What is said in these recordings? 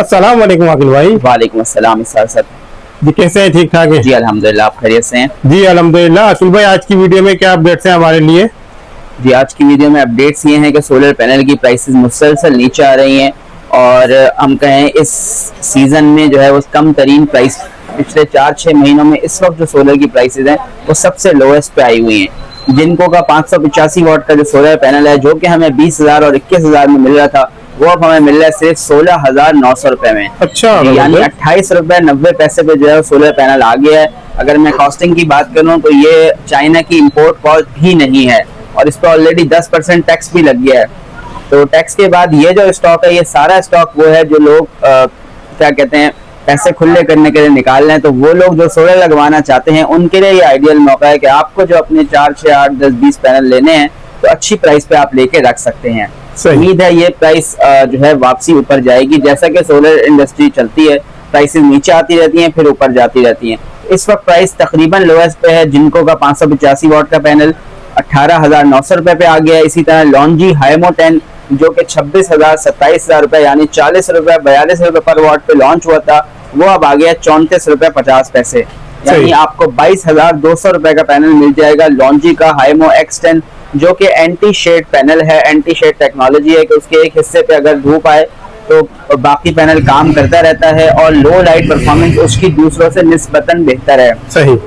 अस्सलाम वालेकुम अकील भाई। वालेकुम अस्सलाम इसार सर। जी कैसे हैं? ठीक ठाक है जी अल्हम्दुलिल्लाह, आप खैरियत से हैं? जी अल्हम्दुलिल्लाह। अकील भाई आज की वीडियो में क्या अपडेट्स हैं हमारे लिए? जी आज की वीडियो में अपडेट्स ये हैं कि सोलर पैनल की प्राइसेस मुसलसल नीचे आ रही हैं और हम कहें इस सीज़न में जो है वो कम तरीन प्राइस पिछले 4-6 महीनों में इस वक्त जो सोलर की प्राइसेस हैं वो सबसे लोएस्ट पे आई हुई हैं। जिनको का 585 वाट का जो सोलर पैनल है जो कि हमें 20,000 और 21,000 में मिल रहा था वो अब हमें मिल रहा है सिर्फ 16,900 रुपए में। अच्छा, यानी 28 रुपए 90 पैसे पे जो है सोलर पैनल आ गया है। अगर मैं कॉस्टिंग की बात करूं तो ये चाइना की इंपोर्ट कॉस्ट भी नहीं है और इस पर ऑलरेडी 10% टैक्स भी लग गया है। तो टैक्स के बाद ये जो स्टॉक है ये सारा स्टॉक वो है जो लोग क्या कहते हैं पैसे खुले करने के लिए निकाल रहे हैं। तो वो लोग जो सोलर लगवाना चाहते हैं उनके लिए ये आइडियल मौका है कि आपको जो अपने 4, 6, 8, 10, 20 पैनल लेने हैं तो अच्छी प्राइस पे आप लेके रख सकते हैं। उम्मीद है ये प्राइस जो है वापसी ऊपर जाएगी। जैसा कि सोलर इंडस्ट्री चलती है प्राइसेस नीचे आती रहती हैं फिर ऊपर जाती रहती हैं। इस वक्त प्राइस तकरीबन लोएस्ट पे है। जिनको का 585 वाट का पैनल 18,900 रुपए पे आ गया है। इसी तरह लॉन्जी हाइमो 10 जो कि 26,000 27,000 रुपए यानी 40 रुपए 42 रुपए पर वाट पे लॉन्च हुआ था वो अब आ गया 34 रुपए 50 पैसे। यानी आपको 22,200 रुपए का पैनल मिल जाएगा लॉन्जी का हाइमो X10 जो कि एंटी शेड पैनल है। एंटी शेड टेक्नोलॉजी है कि उसके एक हिस्से पे अगर धूप आए तो बाकी पैनल काम करता रहता है और लो लाइट परफॉर्मेंस उसकी दूसरों से निस्बतन बेहतर है। सही।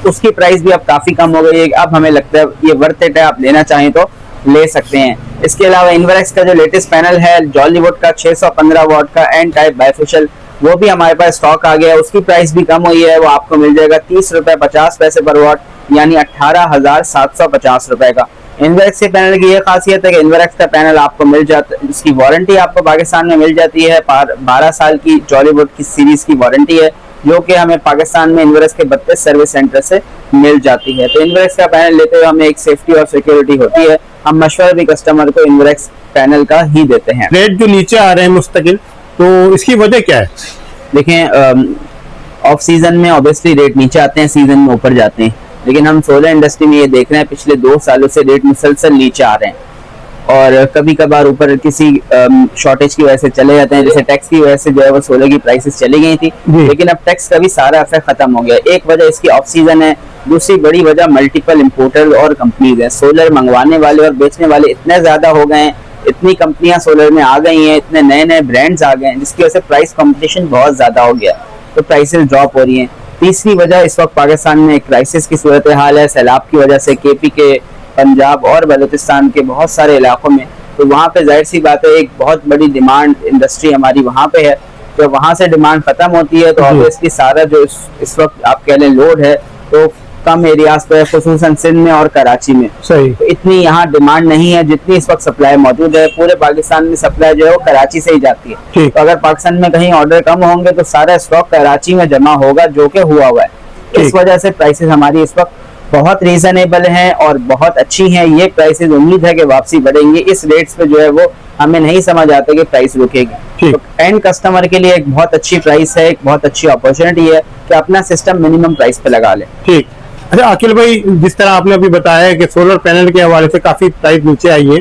उसकी प्राइस भी अब काफी कम हो गई है। अब हमें लगता है ये वर्थ इट है, आप लेना चाहें तो ले सकते हैं। इसके अलावा इन्वरक्स का जो लेटेस्ट पैनल है जॉलीवुड का 615 वाट का एन टाइप बाइफेशियल वो भी हमारे पास स्टॉक आ गया है। उसकी प्राइस भी कम हुई है। वो आपको मिल जाएगा 30 रुपए 50 पैसे पर वाट यानी 18,750 रुपए का। इन्वरक्स के पैनल की ये खासियत है कि इन्वरक्स का पैनल आपको मिल जाता है, इसकी वारंटी आपको पाकिस्तान में मिल जाती है। 12 साल की जॉलीवुड की सीरीज की वारंटी है जो कि हमें पाकिस्तान में इन्वरक्स के 32 सर्विस सेंटर से मिल जाती है। तो इन्वरक्स का पैनल लेते हुए हमें एक सेफ्टी और सिक्योरिटी होती है। हम मशवरा भी कस्टमर को इन्वरक्स पैनल का ही देते हैं। रेट जो नीचे आ रहे हैं मुस्तकिल, तो इसकी वजह क्या है? देखें ऑफ सीजन में ऑब्वियसली रेट नीचे आते हैं, सीजन में ऊपर जाते हैं, लेकिन हम सोलर इंडस्ट्री में ये देख रहे हैं पिछले 2 सालों से रेट मुसलसल नीचे आ रहे हैं और कभी कभार ऊपर किसी शॉर्टेज की वजह से चले जाते हैं। जैसे टैक्स की वजह से जो है वो सोलर की प्राइसेस चली गई थी लेकिन अब टैक्स का भी सारा असर खत्म हो गया। एक वजह इसकी ऑफ सीजन है, दूसरी बड़ी वजह मल्टीपल इंपोर्टर और कंपनीज है। सोलर मंगवाने वाले और बेचने वाले इतने ज्यादा हो गए हैं, इतनी कंपनियां सोलर में आ गई हैं, इतने नए नए ब्रांड्स आ गए हैं जिसकी वजह से प्राइस कंपटीशन बहुत ज्यादा हो गया तो प्राइसेस ड्रॉप हो रही हैं। तीसरी वजह इस वक्त पाकिस्तान में एक क्राइसिस की सूरत हाल है सैलाब की वजह से। केपी के, पंजाब और बलूचिस्तान के बहुत सारे इलाकों में, तो वहाँ पे जाहिर सी बात है एक बहुत बड़ी डिमांड इंडस्ट्री हमारी वहाँ पे है। तो वहाँ से डिमांड खत्म होती है तो ऑब्वियसली सारा जो इस वक्त आप कह लें लोड है तो कम एरियाज पे खुसूसन सिंध में और कराची में। सही। तो इतनी यहाँ डिमांड नहीं है जितनी इस वक्त सप्लाई मौजूद है। पूरे पाकिस्तान में सप्लाई जो है वो कराची से ही जाती है। तो अगर पाकिस्तान में कहीं ऑर्डर कम होंगे तो सारा स्टॉक कराची में जमा होगा जो कि हुआ है। इस वजह से प्राइसेस हमारी इस वक्त बहुत रीजनेबल हैं और बहुत अच्छी हैं। ये प्राइसेस उम्मीद है कि वापसी बढ़ेंगे। इस रेट्स पे जो है वो हमें नहीं समझ आता कि प्राइस रुकेगी। तो एंड कस्टमर के लिए एक बहुत अच्छी प्राइस है, एक बहुत अच्छी अपॉर्चुनिटी है कि अपना सिस्टम मिनिमम प्राइस पे लगा ले। ठीक। अच्छा अकील भाई, जिस तरह आपने अभी बताया कि सोलर पैनल के हवाले से काफी प्राइस नीचे आई है,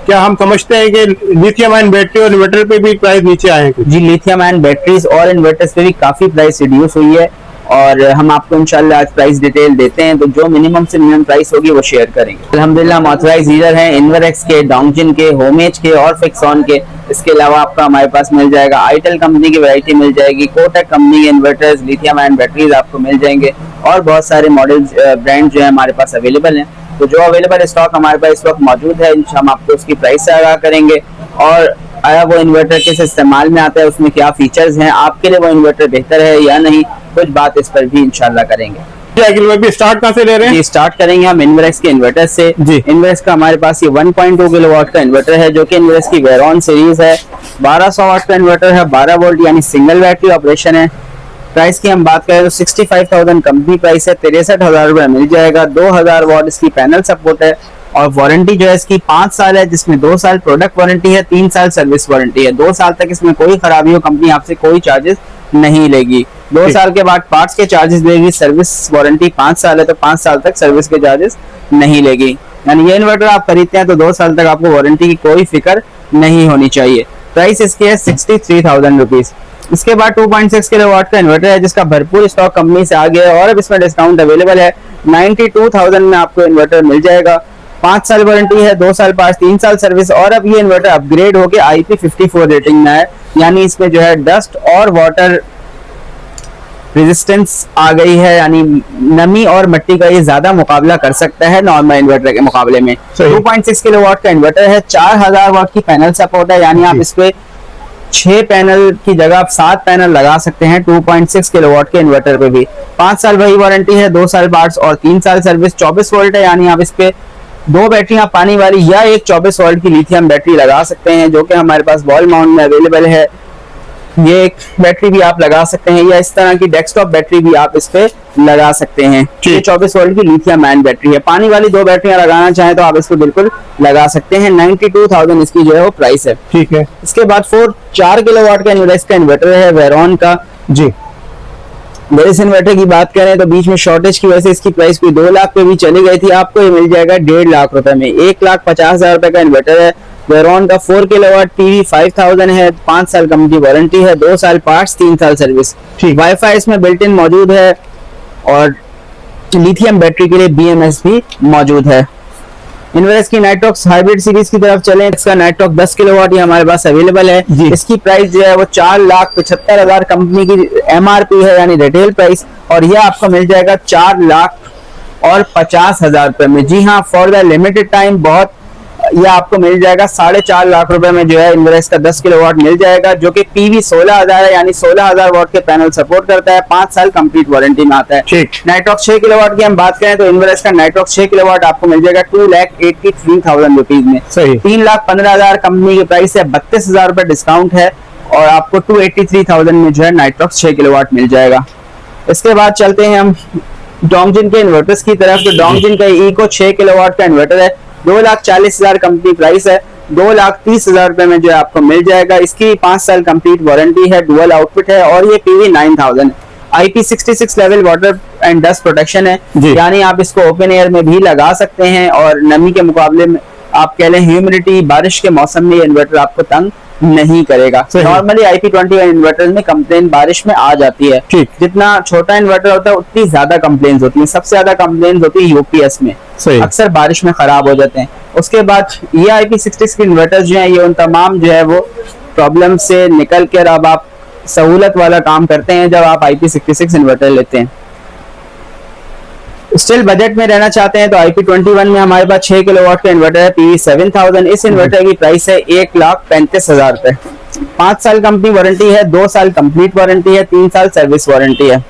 क्या हम समझते हैं कि लिथियम आयन बैटरी और इन्वर्टर पे भी प्राइस नीचे आए हैं? जी लिथियम आयन बैटरीज और इन्वर्टर्स पे भी काफी प्राइस रिड्यूस हुई है और हम आपको इंशाल्लाह आज प्राइस डिटेल देते हैं। तो जो मिनिमम से मिनिमम प्राइस होगी वो शेयर करेंगे। अल्हम्दुलिल्लाह हम ऑथराइज डीलर हैं इन्वरक्स के, डोंगजिन के, होमेज के और फिक्सॉन के। इसके अलावा आपका हमारे पास मिल जाएगा आईटेल कंपनी की वैरायटी मिल जाएगी, कोटक कंपनी के इन्वर्टर्स, लिथियम आयन बैटरीज आपको मिल जाएंगे और बहुत सारे मॉडल ब्रांड जो है हमारे पास अवेलेबल हैं। तो जो अवेलेबल स्टॉक हमारे पास इस वक्त मौजूद है हम आपको उसकी प्राइस से आगाह करेंगे और आया वो इन्वर्टर किस इस्तेमाल में आता है, उसमें क्या फीचर्स हैं, आपके लिए वो इन्वर्टर बेहतर है या नहीं, कुछ बात इस पर भी इंशाल्लाह करेंगे। स्टार्ट कहाँ से ले रहे हैं? स्टार्ट करेंगे हम इन्वरक्स के इन्वर्टर से। इन्वरक्स का हमारे पास ये 1.2 किलोवाट का इन्वर्टर है जो कि इन्वरक्स की वेरॉन सीरीज है। 1200 वाट का इन्वर्टर है, 12 वोल्ट यानी सिंगल बैटरी ऑपरेशन है। प्राइस की हम बात करें तो 65,000 कंपनी प्राइस है, 63,000 रुपए मिल जाएगा। 2000 वाट इसकी पैनल सपोर्ट है और वारंटी जो है इसकी 5 साल है जिसमें 2 साल प्रोडक्ट वारंटी है, 3 साल सर्विस वारंटी है। 2 साल तक इसमें कोई खराबी हो कंपनी आपसे कोई चार्जेस नहीं लेगी। 2 साल के बाद पार्ट्स के चार्जेस देगी। सर्विस वारंटी 5 साल है तो 5 साल तक सर्विस के चार्जेस नहीं लेगी। यानी ये इन्वर्टर आप खरीदते हैं तो 2 साल तक आपको वारंटी की कोई फिक्र नहीं होनी चाहिए। प्राइस इसकी है 63,000 रुपीज। इसके बाद 2.6 किलोवाट का इन्वर्टर है जिसका भरपूर स्टॉक कंपनी से आ गया है और अब इसमें डिस्काउंट अवेलेबल है। 92,000 में आपको इन्वर्टर मिल जाएगा। 5 साल वारंटी है, 2 साल पास, 3 साल सर्विस। और अब ये इन्वर्टर अपग्रेड होके IP54 रेटिंग में है, यानी इसमें जो है डस्ट और वाटर रेजिस्टेंस आ गई है, यानी नमी और मिट्टी का ये ज्यादा मुकाबला कर सकता है नॉर्मल इन्वर्टर के मुकाबले में। 2.6 किलोवाट का इन्वर्टर है, 4000 वाट की पैनल सपोर्ट है, यानी आप इस पे 6 पैनल की जगह आप 7 पैनल लगा सकते हैं 2.6 किलोवाट के इन्वर्टर पे भी। 5 साल वही वारंटी है, 2 साल पार्ट्स और 3 साल सर्विस। 24 वोल्ट है, यानी आप इस पे 2 बैटरियां पानी वाली या एक 24 वोल्ट की लिथियम बैटरी लगा सकते हैं, जो कि हमारे पास वॉल माउंट में अवेलेबल है। ये एक बैटरी भी आप लगा सकते हैं, या इस तरह की डेस्कटॉप बैटरी भी आप इस पे लगा सकते हैं। ये 24 वोल्ट की लिथियम आयन बैटरी है। पानी वाली 2 बैटरियां लगाना चाहें तो आप इसको बिल्कुल लगा सकते हैं। 92,000 इसकी जो है वो प्राइस है। ठीक है। इसके बाद 4 किलोवाट का इन्वर्टर है वेरॉन का जी। इस इन्वर्टर की बात करें तो बीच में शॉर्टेज की वजह से इसकी प्राइस कोई 2 लाख पे भी चली गई थी, आपको ये मिल जाएगा 1.5 लाख रुपए में। 1,50,000 रुपए का इन्वर्टर है वेरॉन का। 4 किलोवाट टीवी 5000 है, 5 साल कंपनी वारंटी है, 2 साल पार्ट्स, 3 साल सर्विस। वाईफाई इसमें बिल्ट इन मौजूद है और लिथियम बैटरी के लिए BMS भी मौजूद है। इन्वर्टर की नाइट्रॉक्स हाइब्रिड सीरीज की तरफ चलें, इसका नाइट्रॉक 10 किलोवाट ये हमारे पास अवेलेबल है। इसकी प्राइस जो है वो 4,75,000 कंपनी की MRP है, यानी रिटेल प्राइस, और यह आपको मिल जाएगा 4,50,000 रुपए में। जी हाँ, फॉर द लिमिटेड टाइम बहुत यह आपको मिल जाएगा 4.5 लाख रुपए में जो है इन्वर्टर का 10 किलोवाट मिल जाएगा, जो कि PV 16,000 है, यानी 16,000 वाट के पैनल सपोर्ट करता है। 5 साल कंप्लीट वारंटी में आता है। नाइट्रॉक 6 किलोवाट की हम बात करें तो इन्वर्टर का नाइट्रॉक 6 किलोवाट आपको मिल जाएगा 2,83,000 रुपीज में। 3,15,000 कंपनी की प्राइस है, 32,000 रुपए डिस्काउंट है और आपको 2,83,000 में जो है नाइट्रॉक 6 किलोवाट मिल जाएगा। इसके बाद चलते हैं हम डोंगजिन के इन्वर्टर्स की तरफ। तो डोंगजिन का इको 6 किलोवाट का इन्वर्टर है, 2,40,000 कंपनी प्राइस है, 2,30,000 रुपए में जो है आपको मिल जाएगा। इसकी 5 साल कंप्लीट वारंटी है, डुअल आउटपुट है और ये PV 9000 IP66 level water and dust protection है, यानी आप इसको ओपन एयर में भी लगा सकते हैं और नमी के मुकाबले में आप कह लें ह्यूमिडिटी, बारिश के मौसम में इन्वर्टर आपको तंग नहीं करेगा। नॉर्मली IP21 इन्वर्टर में कंप्लेन बारिश में आ जाती है, जितना छोटा इन्वर्टर होता है उतनी ज्यादा कंप्लेन होती है। सबसे ज्यादा कंप्लेन होती है UPS में, अक्सर बारिश में खराब हो जाते हैं। उसके बाद ये IP66 के इन्वर्टर जो है ये उन तमाम जो है वो प्रॉब्लम से निकल कर अब आप सहूलत वाला काम करते हैं जब आप IP66 इन्वर्टर लेते हैं। स्टिल बजट में रहना चाहते हैं तो IP21 में हमारे पास 6 किलोवाट का इन्वर्टर है, PV 7000। इस इन्वर्टर की प्राइस है 1,35,000 रुपए। 5 साल कंपनी वारंटी है, 2 साल कंप्लीट वारंटी है, 3 साल सर्विस वारंटी है।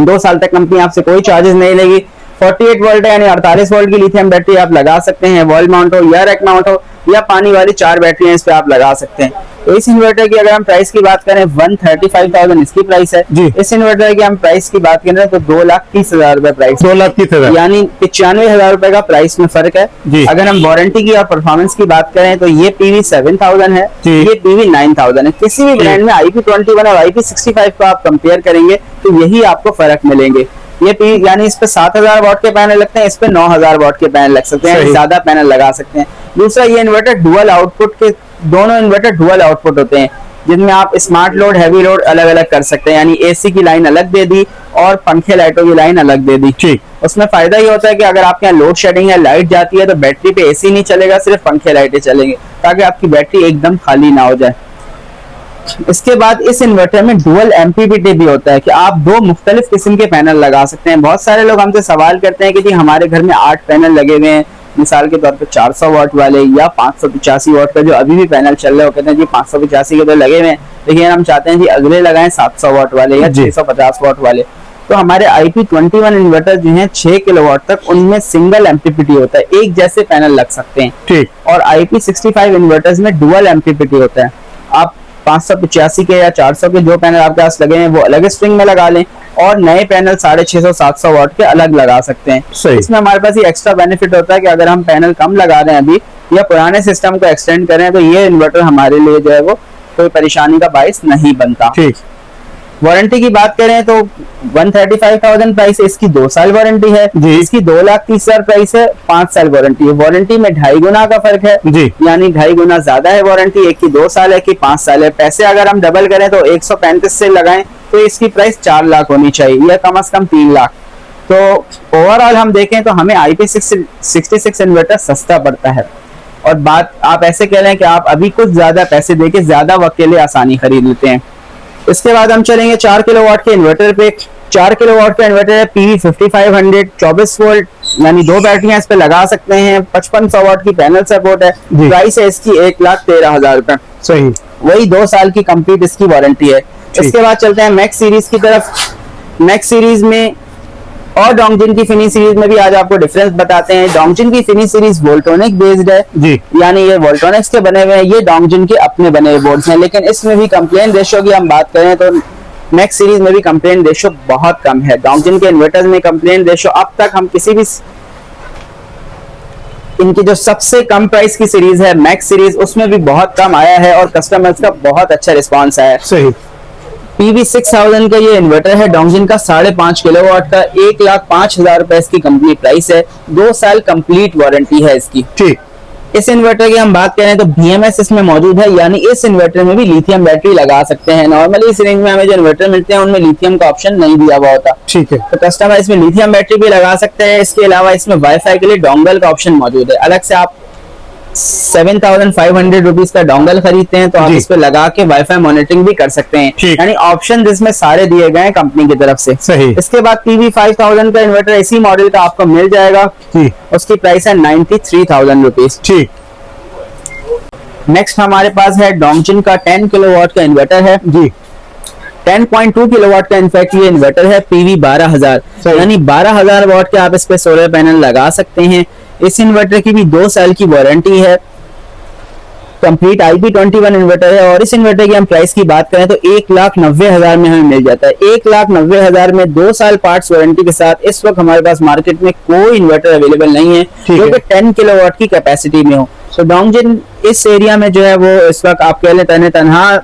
2 साल तक कंपनी आपसे कोई चार्जेस नहीं लेगी। 48 वोल्ट है, यानी 48 वोल्ट की लिथियम बैटरी आप लगा सकते हैं, वॉल माउंट हो या रैक माउंट हो, या पानी वाली 4 बैटरियां इस पे आप लगा सकते हैं। तो इस इन्वर्टर की अगर हम प्राइस की बात करें 135,000 इसकी प्राइस है। इस इन्वर्टर की हम प्राइस की बात करें तो 2,30,000 रुपए प्राइस, 2,30,000 यानी 95,000 रुपए का प्राइस में फर्क है। अगर हम वारंटी की और परफॉर्मेंस की बात करें तो ये PV 7000 है, ये PV 9000 है। किसी भी ब्रांड में IP21 और IP65 को आप कंपेयर करेंगे तो यही आपको फर्क मिलेंगे। ये PV यानी इस पे 7,000 वाट के पैनल लगते हैं, इस पे 9,000 वाट के पैनल लग सकते हैं, ज्यादा पैनल लगा सकते हैं। दूसरा ये इन्वर्टर डुअल आउटपुट के, दोनों इन्वर्टर डुअल आउटपुट होते हैं जिनमें आप स्मार्ट लोड, हैवी लोड अलग अलग कर सकते हैं, यानी AC की लाइन अलग दे दी और पंखे लाइटों की लाइन अलग दे दी। उसमें फायदा ये होता है कि अगर आपके यहाँ लोड शेडिंग है, लाइट जाती है तो बैटरी पे AC नहीं चलेगा, सिर्फ पंखे लाइटें चलेंगे ताकि आपकी बैटरी एकदम खाली ना हो जाए। इसके बाद इस इन्वर्टर में डुअल MPPT भी होता है कि आप 2 मुख्तलिफ किस्म के पैनल लगा सकते हैं। बहुत सारे लोग हमसे सवाल करते हैं कि जी हमारे घर में 8 पैनल लगे हुए हैं, मिसाल के तौर पे 400 वाट वाले या 585 वाट का जो अभी भी पैनल चल रहे हो, कहते हैं जी 585 के तो लगे हुए हैं, लेकिन हम चाहते हैं जी अगले लगाएं 700 वाट वाले या 650 वाट वाले। तो हमारे IP21 इन्वर्टर जो है 6 किलोवाट तक, उनमें सिंगल MPPT होता है, एक जैसे पैनल लग सकते हैं। और IP65 इन्वर्टर्स में डुअल MPPT होता है। आप 585 के या 400 के जो पैनल आपके पास लगे हैं वो अलग स्ट्रिंग में लगा लें और नए पैनल 650-700 वाट के अलग लगा सकते हैं। इसमें हमारे पास ये एक्स्ट्रा बेनिफिट होता है कि अगर हम पैनल कम लगा रहे हैं अभी या पुराने सिस्टम को एक्सटेंड करें तो ये इन्वर्टर हमारे लिए जो है वो कोई परेशानी का बाइस नहीं बनता। वारंटी की बात करें तो 135,000 प्राइस है, इसकी 2 साल वारंटी है जी। इसकी 2,30,000 प्राइस है, 5 साल वारंटी है। वारंटी में 2.5 गुना का फर्क है जी। यानी 2.5 गुना ज्यादा है वारंटी, एक की 2 साल है कि 5 साल है। पैसे अगर हम डबल करें तो 135 से लगाएं तो इसकी प्राइस 4 लाख होनी चाहिए या कम से कम 3 लाख। तो ओवरऑल हम देखें तो हमें IP66 इन्वर्टर सस्ता पड़ता है। और बात आप ऐसे कह रहे हैं कि आप अभी कुछ ज्यादा पैसे देके ज्यादा वक्त के लिए आसानी खरीद लेते हैं। इसके बाद हम चलेंगे 4 किलोवाट के इन्वर्टर पे। 4 किलोवाट का इन्वर्टर है PV5500, 24 वोल्ट यानी 2 बैटरियां इस पे लगा सकते हैं, 5500 वाट की पैनल सपोर्ट है। प्राइस है इसकी 1,13,000 रुपए। सही। वही 2 साल की कंप्लीट इसकी वारंटी है। इसके बाद चलते हैं मैक्स सीरीज की तरफ। मैक्स सीरीज में और डोंगजिन की फिनी सीरीज में भी आज आपको डिफरेंस बताते हैं। डोंगजिन की फिनी सीरीज वोल्टोनिक बेस्ड है जी। यानी ये वोल्टोनिक्स के बने हुए हैं, ये डोंगजिन के अपने बने हुए बोर्ड्स हैं। लेकिन इसमें भी कंप्लेन रेशियो की हम बात करें तो मैक्स सीरीज में भी कंप्लेन रेशियो बहुत कम है। डोंगजिन के इन्वर्टर्स में कंप्लेन रेशियो अब तक हम किसी भी इनकी जो सबसे कम प्राइस की सीरीज है मैक्स सीरीज उसमें भी बहुत कम आया है और कस्टमर्स का बहुत अच्छा रिस्पॉन्स आया है। सही। PV6000 का ये इन्वर्टर है डोंगजिन का 5.5 किलोवाट का, 1,05,000 रुपए इसकी कंप्लीट प्राइस है। 2 साल कंप्लीट वारंटी है इसकी। ठीक। इस इन्वर्टर की हम बात करें तो BMS इसमें मौजूद है यानी इस इन्वर्टर में भी लिथियम बैटरी लगा सकते हैं। नॉर्मली इस रेंज में हमें जो इन्वर्टर मिलते हैं उनमें लिथियम का ऑप्शन नहीं दिया हुआ होता। ठीक है। तो कस्टमर इसमें लिथियम बैटरी भी लगा सकते हैं। इसके अलावा इसमें वाईफाई के लिए डोंगल का ऑप्शन मौजूद है। अलग से आप 7,500 रुपीज का डोंगल खरीदते हैं तो आप इस पे लगा के वाईफाई मॉनिटरिंग भी कर सकते हैं। यानी ऑप्शन जिसमें सारे दिए गए हैं कंपनी की तरफ से। सही। इसके बाद PV5000 का इन्वर्टर इसी मॉडल का आपको मिल जाएगा जी। उसकी प्राइस है 93,000 रुपीज। ठीक। नेक्स्ट हमारे पास है डोंगजिन का 10 किलोवाट का इन्वर्टर है जी। 10.2 किलोवाट का इनफैक्ट ये इन्वर्टर है PV12000 यानी 12,000 वाट के आप इस पे सोलर पैनल लगा सकते हैं। इस इन्वर्टर की भी 2 साल की वारंटी है। कंप्लीट IP21 इन्वर्टर है और इस इन्वर्टर की हम प्राइस की बात करें तो 1,90,000 में हमें मिल जाता है। 1,90,000 में 2 साल पार्ट्स वारंटी के साथ इस वक्त हमारे पास मार्केट में कोई इन्वर्टर अवेलेबल नहीं है जो कि 10 किलोवाट की कैपेसिटी में हो। तो डोंगजिन इस एरिया में जो है वो इस वक्त आप कह लें तन्हा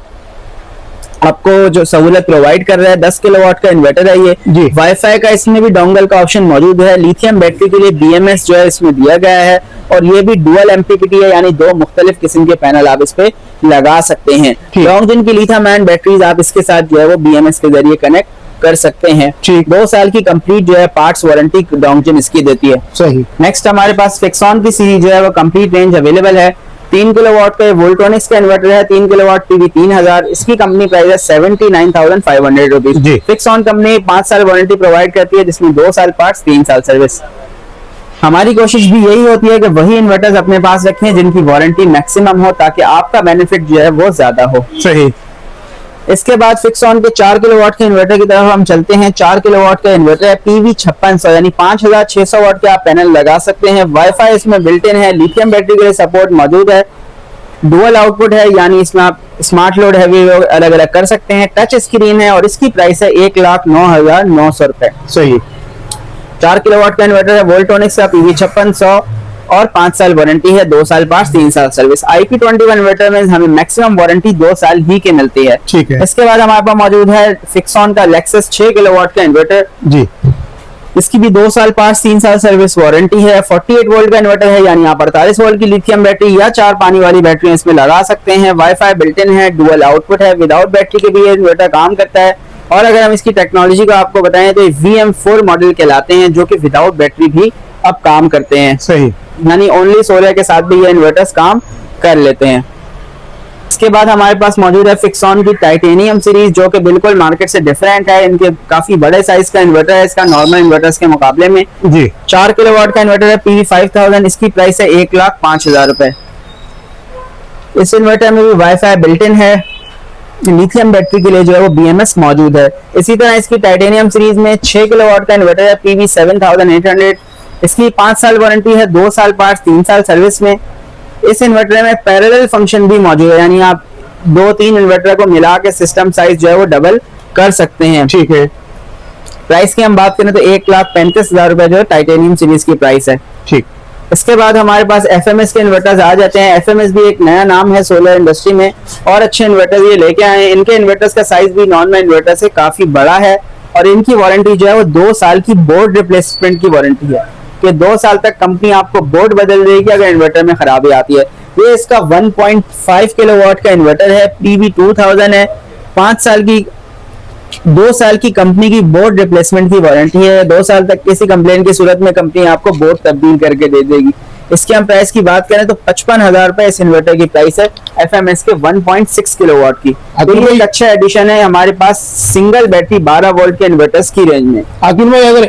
आपको जो सहूलत प्रोवाइड कर रहा है। 10 किलोवाट का इन्वर्टर है ये। वाईफाई का इसमें भी डोंगल का ऑप्शन मौजूद है। लिथियम बैटरी के लिए BMS जो है इसमें दिया गया है और ये भी डुअल MPPT है यानी 2 मुख्तलिफ किस्म के पैनल आप इस पे लगा सकते हैं। डोंगजिन की लिथियम आयन बैटरीज आप इसके साथ जो है वो BMS के जरिए कनेक्ट कर सकते हैं। 2 साल की कंप्लीट जो है पार्ट्स वारंटी डोंगजिन इसकी देती है। सही। नेक्स्ट हमारे पास फिक्सॉन की सीरीज जो है वो कंप्लीट रेंज अवेलेबल है। 3 किलोवाट का वोल्टोनिक्स का इन्वर्टर है। 3 किलोवाट PV3000 इसकी कंपनी प्राइस है 79,500 रुपीज। फिक्सॉन कंपनी 5 साल वारंटी प्रोवाइड करती है जिसमें 2 साल पार्ट्स 3 साल सर्विस। हमारी कोशिश भी यही होती है कि वही इन्वर्टर्स अपने पास रखें जिनकी वारंटी मैक्सिमम हो ताकि आपका बेनिफिट जो है वो ज्यादा हो। सही। इसके बाद फिक्सॉन के 4 किलोवाट के इन्वर्टर की तरफ हम चलते हैं। 4 किलोवाट का इन्वर्टर है PV5600 यानी 5,600 वाट के आप पैनल लगा सकते हैं। वाईफाई इसमें बिल्ट इन है। लिथियम बैटरी के लिए सपोर्ट मौजूद है। डुअल आउटपुट है यानी इसमें आप स्मार्ट लोड हैवी अलग अलग कर सकते हैं। टच स्क्रीन है और इसकी प्राइस है 1,09,900 रुपए। सही। 4 किलोवाट का इन्वर्टर है वोल्टोनिक्स का PV5600 और 5 साल वारंटी है। 2 साल पास 3 साल सर्विस। IP21 इन्वर्टर में हमें मैक्सिमम वारंटी 2 साल ही की मिलती है। ठीक है। इसके बाद हमारे पास मौजूद है फिक्सॉन का लेक्सस 6 किलोवाट का इन्वर्टर जी। इसकी भी 2 साल पास 3 साल सर्विस वारंटी है। 48 वोल्ट का इन्वर्टर है यानी आप 48 वोल्ट की लिथियम बैटरी या 4 पानी वाली बैटरी इसमें लगा सकते हैं। वाईफाई बिल्ट इन है। डुअल आउटपुट है। विदाउट बैटरी के भी ये इन्वर्टर काम करता है। और अगर हम इसकी टेक्नोलॉजी को आपको बताएं तो VM4 मॉडल कहलाते हैं जो कि विदाउट बैटरी भी अब काम करते हैं। सही। यानी ओनली सोलर के साथ भी ये इन्वर्टर्स काम कर लेते हैं। इसके बाद हमारे पास मौजूद है फिक्सॉन की टाइटेनियम सीरीज जो कि बिल्कुल मार्केट से डिफरेंट है। इनके काफी बड़े साइज का इन्वर्टर है इसका नॉर्मल इन्वर्टर्स के मुकाबले में जी। 4 किलोवाट का इन्वर्टर है PV5000 इसकी प्राइस है 1,05,000 रुपए। इस इन्वर्टर में भी वाईफाई बिल्ट इन है। लिथियम बैटरी के लिए जो है वो BMS मौजूद है। इसी तरह इसकी टाइटेनियम सीरीज में 6 किलोवाट का इन्वर्टर है PV7800 इसकी 5 साल वारंटी है। 2 साल पार्ट्स 3 साल सर्विस में। इस इन्वर्टर में पैरेलल फंक्शन भी मौजूद है यानी आप 2-3 इन्वर्टर को मिला के सिस्टम साइज जो है वो डबल कर सकते हैं। ठीक है। प्राइस की हम बात करें तो 1,35,000 रुपए जो है टाइटेनियम सीरीज की प्राइस है। ठीक। इसके बाद हमारे पास FMS के इन्वर्टर्स आ जाते हैं। FMS भी एक नया नाम है सोलर इंडस्ट्री में और अच्छे इन्वर्टर्स ये लेके आए हैं। इनके इन्वर्टर्स का साइज भी नॉर्मल इन्वर्टर से काफी बड़ा है और इनकी वारंटी जो है वो 2 साल की बोर्ड रिप्लेसमेंट की वारंटी है कि 2 साल तक कंपनी आपको बोर्ड बदल देगी अगर इन्वर्टर में खराबी आती है। ये इसका 1.5 किलोवाट का इन्वर्टर है, PV 2000 है, 2 साल की कंपनी की बोर्ड रिप्लेसमेंट की वारंटी है। 2 साल तक किसी कंप्लेन की सूरत में कंपनी आपको बोर्ड तब्दील करके दे देगी। इसके हम प्राइस की बात करें तो 55,000 रुपए इस इन्वर्टर की प्राइस है FMS के 1.6 किलोवाट की। तो ये एक अच्छा एडिशन है हमारे पास सिंगल बैटरी 12 वोल्ट के इन्वर्टर्स की रेंज में। आखिर में अगर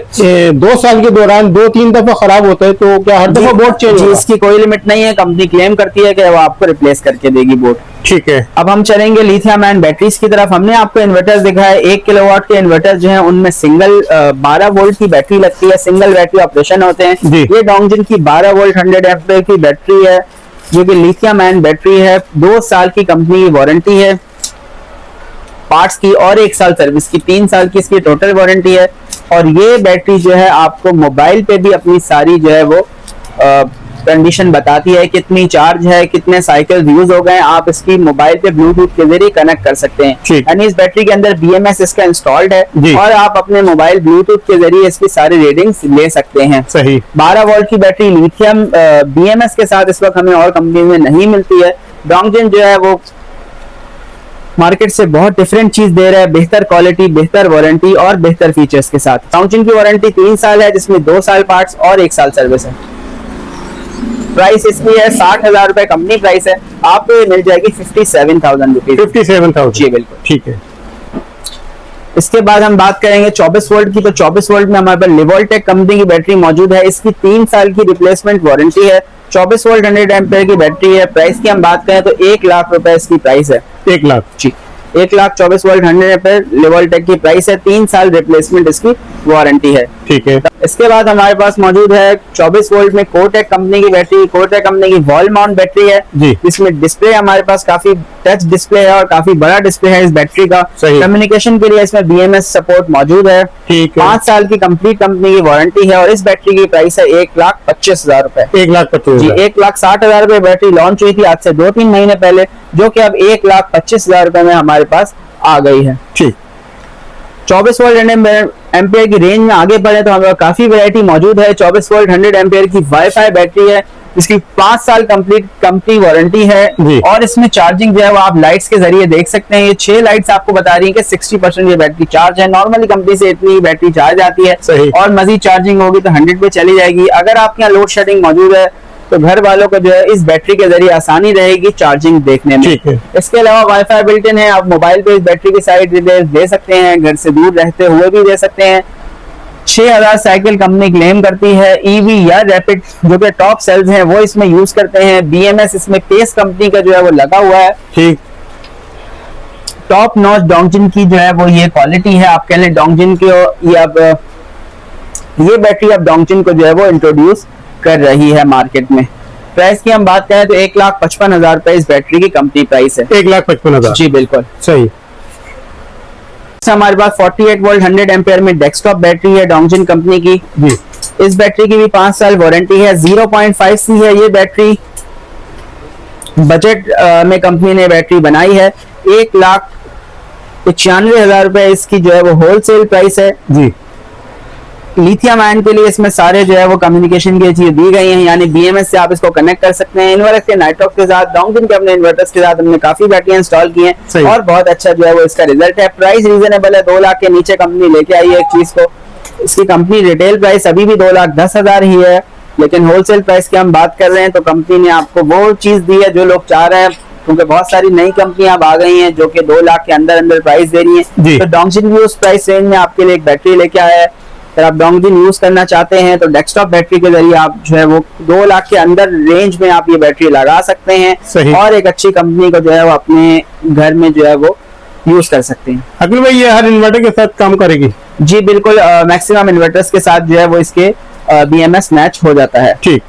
2 साल के दौरान 2-3 दफा खराब होता है तो क्या हर दफा बोर्ड चेंज होगा? इसकी कोई लिमिट नहीं है, कंपनी क्लेम करती है कि वो आपको रिप्लेस करके देगी बोर्ड। ठीक है। अब हम चलेंगे लिथियम आयन बैटरीज की तरफ। हमने आपको इन्वर्टर्स दिखाया, 1 किलोवाट के इन्वर्टर जो है उनमें सिंगल 12 वोल्ट की बैटरी लगती है, सिंगल बैटरी ऑपरेशन होते हैं। ये डोंगजिन की 12 वोल्ट 100 एम्पीयर की बैटरी है जो कि लिथियम आयन बैटरी है। 2 साल की कंपनी की वारंटी है पार्ट्स की और 1 साल सर्विस की, 3 साल की इसकी टोटल वारंटी है। और ये बैटरी जो है आपको मोबाइल पे भी अपनी सारी जो है वो कंडीशन बताती है, कितनी चार्ज है, कितने साइकिल यूज हो गए। आप इसकी मोबाइल पे ब्लूटूथ के जरिए कनेक्ट कर सकते हैं। यानी इस बैटरी के अंदर BMS इसका इंस्टॉल्ड है और आप अपने मोबाइल ब्लूटूथ के जरिए इसकी सारी रीडिंग्स ले सकते हैं। सही। 12 वोल्ट की बैटरी लिथियम BMS के साथ इस वक्त हमें और कंपनी में नहीं मिलती है। डोंगजिन जो है वो मार्केट से बहुत डिफरेंट चीज दे रहा है, बेहतर क्वालिटी, बेहतर वारंटी और बेहतर फीचर्स के साथ। डोंगजिन की वारंटी 3 साल है जिसमें 2 साल पार्ट्स और 1 साल सर्विस है। प्राइस इसकी है 60,000 रुपए कंपनी प्राइस है, आपको ये मिल जाएगी 57,000 रुपीज। 57,000 जी बिल्कुल। ठीक है। इसके बाद हम बात करेंगे 24 वोल्ट की। तो 24 वोल्ट में हमारे पास लिवोल्टेक कंपनी की बैटरी मौजूद है। इसकी 3 साल की रिप्लेसमेंट वारंटी है। 24 वोल्ट 100 एम्पीयर की बैटरी है। प्राइस की हम बात करें तो 1 लाख रुपए इसकी प्राइस है। 1 लाख जी, 1 लाख 24 वोल्ट 100 एम्पीयर लिवोल्टेक की प्राइस है। 3 साल रिप्लेसमेंट इसकी वारंटी है। ठीक है। इसके बाद हमारे पास मौजूद है 24 वोल्ट में कोटेक कंपनी की बैटरी। कोटेक कंपनी की वॉल माउंट बैटरी है जिसमें डिस्प्ले हमारे पास काफी टच डिस्प्ले है और काफी बड़ा डिस्प्ले है इस बैटरी का। कम्युनिकेशन के लिए इसमें BMS सपोर्ट मौजूद है। 5 साल की कंप्लीट कंपनी की वारंटी है और इस बैटरी की प्राइस है 1,25,000 रुपए। 1,25,000 1,60,000 रुपए बैटरी लॉन्च हुई थी आज से 2-3 महीने पहले, जो कि अब 1,25,000 रुपए में हमारे पास आ गई है। ठीक। 24 वोल्ट 100 एम्पियर की रेंज में आगे बढ़े तो हमारे काफी वैरायटी मौजूद है। 24 वोल्ट 100 एम्पियर की वाईफाई बैटरी है जिसकी 5 साल कंप्लीट कंपनी वारंटी है और इसमें चार्जिंग जो है वो आप लाइट्स के जरिए देख सकते हैं। ये 6 लाइट्स आपको बता रही है कि 60% ये बैटरी चार्ज है। नॉर्मली कंपनी से इतनी बैटरी चार्ज आती है और मजीद चार्जिंग होगी तो 100 पे चली जाएगी। अगर आपके यहाँ लोड शेडिंग मौजूद है तो घर वालों को जो है इस बैटरी के जरिए आसानी रहेगी चार्जिंग देखने में। इसके अलावा वाईफाई बिल्ट इन है, आप मोबाइल पे इस बैटरी की साइड डिटेल्स दे सकते हैं, घर से दूर रहते हुए भी दे सकते हैं। 6000 साइकिल कंपनी क्लेम करती है। EV या रैपिड जो कि टॉप सेल्स हैं वो इसमें यूज करते हैं। BMS इसमें पेस कंपनी का जो है वो लगा हुआ है। ठीक। टॉप नॉच डोंगजिन की जो है वो ये क्वालिटी है। आप कह लें डोंगजिन की ये बैटरी अब डोंगजिन को जो है वो इंट्रोड्यूस कर रही है मार्केट में। प्राइस की हम बात करें तो 1,55,000 रुपए इस बैटरी की कंपनी प्राइस है। 1,55,000 जी बिल्कुल सही। हमारे पास 48 वोल्ट 100 एम्पीयर में डेस्कटॉप बैटरी है डोंगजिन कंपनी की। जी। इस बैटरी की भी 5 साल वारंटी है। 0.5C है ये बैटरी। बजट में कंपनी ने बैटरी बनाई है। 1,95,000 रुपए इसकी जो है वो होलसेल प्राइस है। जी। लिथियम आयन के लिए इसमें सारे जो है वो कम्युनिकेशन की चीजें दी गई हैं, यानी BMS से आप इसको कनेक्ट कर सकते हैं। इन्वर्टर के नाइट्रॉक्स के साथ डोंगजिन के अपने इन्वर्टर्स के साथ हमने काफी बैटरियां इंस्टॉल की हैं और बहुत अच्छा जो है वो इसका रिजल्ट है। प्राइस रीजनेबल है, 2 लाख के नीचे कंपनी लेके आई है एक चीज को। इसकी कंपनी रिटेल प्राइस अभी भी 2,10,000 ही है, लेकिन होलसेल प्राइस की हम बात कर रहे हैं तो कंपनी ने आपको वो चीज दी है जो लोग चाह रहे हैं, क्योंकि बहुत सारी नई कंपनियां अब आ गई हैं जो कि 2 लाख के अंदर अंदर प्राइस दे रही है। तो डोंगजिन भी उस प्राइस रेंज में आपके लिए एक बैटरी लेके आया है। अगर आप डोंगजिन यूज करना चाहते हैं तो डेस्कटॉप बैटरी के जरिए आप जो है वो 2 लाख के अंदर रेंज में आप ये बैटरी लगा सकते हैं और एक अच्छी कंपनी को जो है वो अपने घर में जो है वो यूज कर सकते हैं। अखिल भाई ये हर इन्वर्टर के साथ काम करेगी? जी बिल्कुल, मैक्सिमम इन्वर्टर्स के साथ जो है वो इसके BMS मैच हो जाता है। ठीक।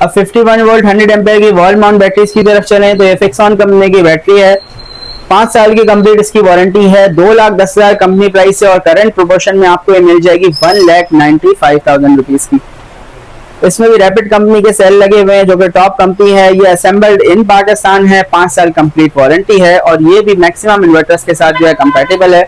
अब 51 वोल्ट 100 एम्पीयर की वॉल माउंट बैटरीज की तरफ चले तो ये फिक्सॉन कंपनी की बैटरी है। 5 साल की कंप्लीट इसकी वारंटी है। 2,10,000 कंपनी प्राइस है और करंट प्रोपोर्शन में आपको ये मिल जाएगी 1,95,000 रुपीज की। इसमें भी रैपिड कंपनी के सेल लगे हुए हैं जो कि टॉप कंपनी है। ये असेंबल्ड इन पाकिस्तान है, 5 साल कंप्लीट वारंटी है और ये भी मैक्सिमम इन्वर्टर्स के साथ जो है कंपैटिबल है।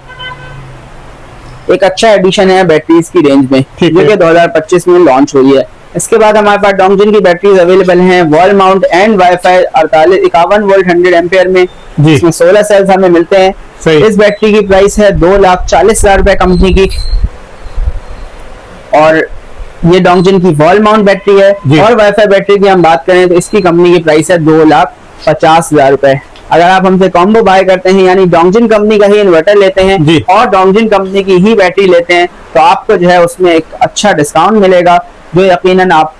एक अच्छा एडिशन है बैटरीज की रेंज में, जो कि 2025 में लॉन्च हुई है। इसके बाद हमारे पास डोंगजिन की बैटरीज अवेलेबल हैं, wall mount and wifi 51 volt 100 ampere में, इसमें 16 सेल्स हमें मिलते हैं। इस बैटरी की प्राइस है 2,40,000 रुपए कंपनी की और ये डोंगजिन की वॉल माउंट बैटरी है। और वाईफाई बैटरी की हम बात करें तो इसकी कंपनी की प्राइस है 2,50,000 रुपए। अगर आप हमसे कॉम्बो बाय करते हैं यानी डोंगजिन कंपनी का ही इन्वर्टर लेते हैं और डोंगजिन कंपनी की ही बैटरी लेते हैं तो आपको जो है उसमें एक अच्छा डिस्काउंट मिलेगा, जो यकीनन आप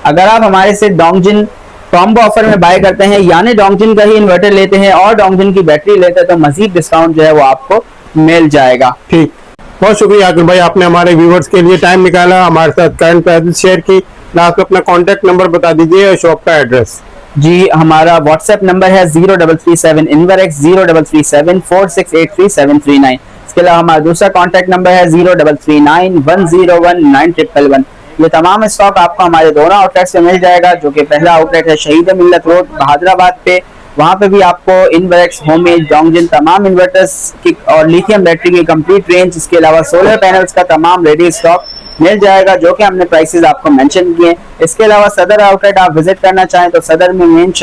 अगर आप हमारे से डोंगजिन कॉम्बो ऑफर में बाय करते हैं यानी डोंगजिन का ही इन्वर्टर लेते हैं और डोंगजिन की बैटरी लेते हैं तो मजीद डिस्काउंट जो है वो आपको मिल जाएगा। ठीक, बहुत शुक्रिया आकिब भाई, आपने हमारे व्यूवर्स के लिए टाइम निकाला, हमारे साथ करंट प्राइस शेयर की। लास्ट में अपना कॉन्टेक्ट नंबर बता दीजिए और शॉप का एड्रेस। जी, हमारा व्हाट्सएप नंबर है 0337 INVERX 0337 4683 इसके अलावा हमारा दूसरा कॉन्टैक्ट नंबर है 0339 101 9111। ये तमाम स्टॉक आपको हमारे दोनों आउटलेट से मिल जाएगा, जो कि पहला आउटलेट है शहीद मिल्लत रोड बहादुराबाद पे। वहाँ पे भी आपको इन्वर्क्स, होममेड, डोंगजिन तमाम इन्वर्टर्स की और लिथियम बैटरी की कंप्लीट रेंज, इसके अलावा सोलर पैनल्स का तमाम रेडी स्टॉक मिल जाएगा, जो कि हमने प्राइसेस आपको मेंशन किए। इसके अलावा सदर आउटलेट आप विजिट करना चाहें तो सदर में मेन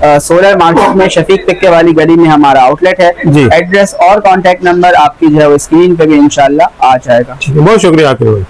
सोलर मार्केट में शफीक टिक्के वाली गली में हमारा आउटलेट है। एड्रेस और कॉन्टैक्ट नंबर आपकी जो है वो स्क्रीन पे भी इंशाल्लाह आ जाएगा। बहुत शुक्रिया आकिब भाई।